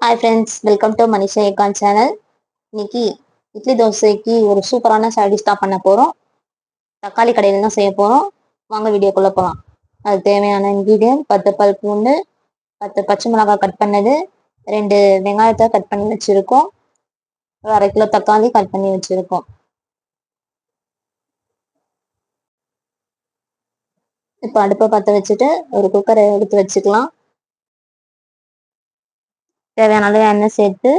Hi friends, welcome to Manisha Ekan channel. இன்னைக்கு இட்லி தோசைக்கு ஒரு சூப்பரான சைடிஷ் தான் பண்ண போகிறோம். தக்காளி கடையில் தான் செய்ய போகிறோம். வாங்க வீடியோக்குள்ளே போகலாம். அது தேவையான இன்க்ரீடியன்ட் 10 பல் பூண்டு, 10 பச்சை மிளகாய் கட் பண்ணது, 2 வெங்காயத்தை கட் பண்ணி வச்சுருக்கோம், ஒரு 1/2 கிலோ தக்காளி கட் பண்ணி வச்சுருக்கோம். இப்போ அடுப்பை பற்ற வச்சுட்டு ஒரு குக்கரை எடுத்து வச்சுக்கலாம். தேவையான அளவு எண்ணெய் சேர்த்து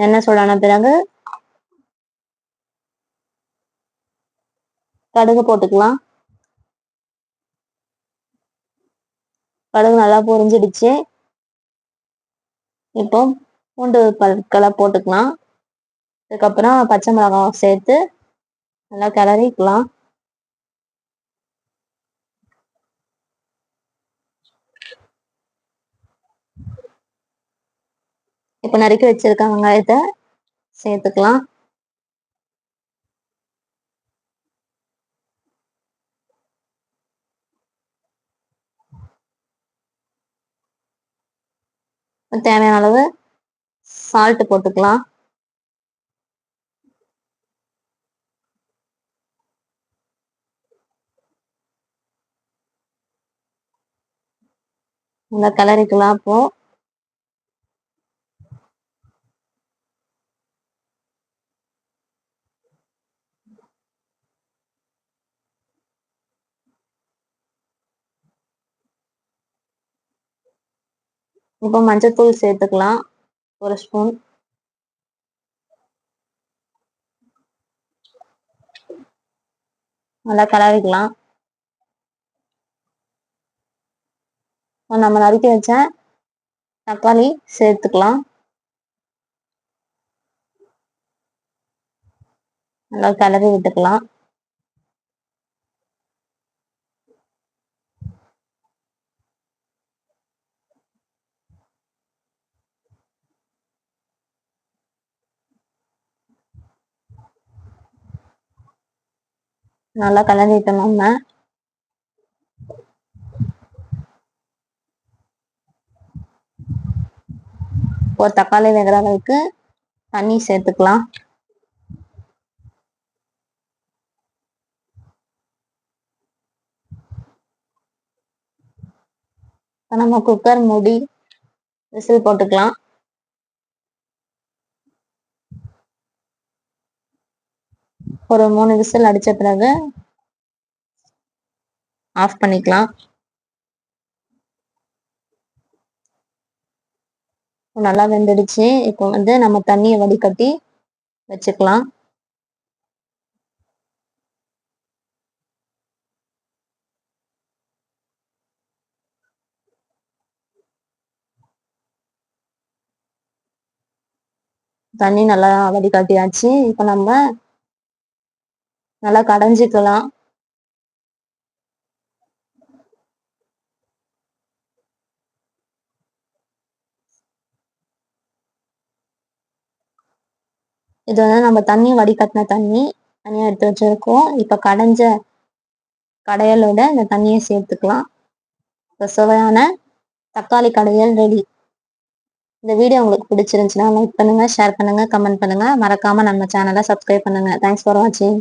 எண்ணெய் சூடான பிறகு கடுகு போட்டுக்கலாம். கடுகு நல்லா பொரிஞ்சிடுச்சு. இப்போ பூண்டு பற்களை போட்டுக்கலாம். அதுக்கப்புறம் பச்சை மிளகாய் சேர்த்து நல்லா கிளறிக்கலாம். இப்போ நறுக்கி வச்சிருக்க வெங்காயத்தை சேர்த்துக்கலாம். தேவையான அளவு சால்ட் போட்டுக்கலாம். நல்லா கிளறிக்கலாம். இப்போ மஞ்சள்தூள் சேர்த்துக்கலாம், 1 ஸ்பூன். நல்லா கிளறிக்கலாம். நம்ம நறுக்கி வச்ச தக்காளி சேர்த்துக்கலாம். நல்லா கிளறி விட்டுக்கலாம். நல்லா கிளறிட்டோம். நம்ம ஒரு தக்காளி வேகிற அளவுக்கு தண்ணி சேர்த்துக்கலாம். நம்ம குக்கர் மூடி விசில் போட்டுக்கலாம். ஒரு 3 விசில் அடிச்ச பிறகு ஆஃப் பண்ணிக்கலாம். நல்லா வெந்துடுச்சு. இப்போ நம்ம தண்ணியை வடிகட்டி வச்சுக்கலாம். தண்ணி நல்லா வடிகட்டியாச்சு. இப்போ நம்ம நல்லா கடைஞ்சிக்கலாம். இது நம்ம தண்ணி வடிகட்டின தனியா எடுத்து வச்சிருக்கோம். இப்போ கடைஞ்ச கடையலோட இந்த தண்ணியை சேர்த்துக்கலாம். இப்போ சுவையான தக்காளி கடையல் ரெடி. இந்த வீடியோ உங்களுக்கு பிடிச்சிருந்துச்சுன்னா லைக் பண்ணுங்க, ஷேர் பண்ணுங்க, கமெண்ட் பண்ணுங்க. மறக்காம நம்ம சேனலை சப்ஸ்கிரைப் பண்ணுங்க. தேங்க்ஸ் ஃபார் வாட்சிங்.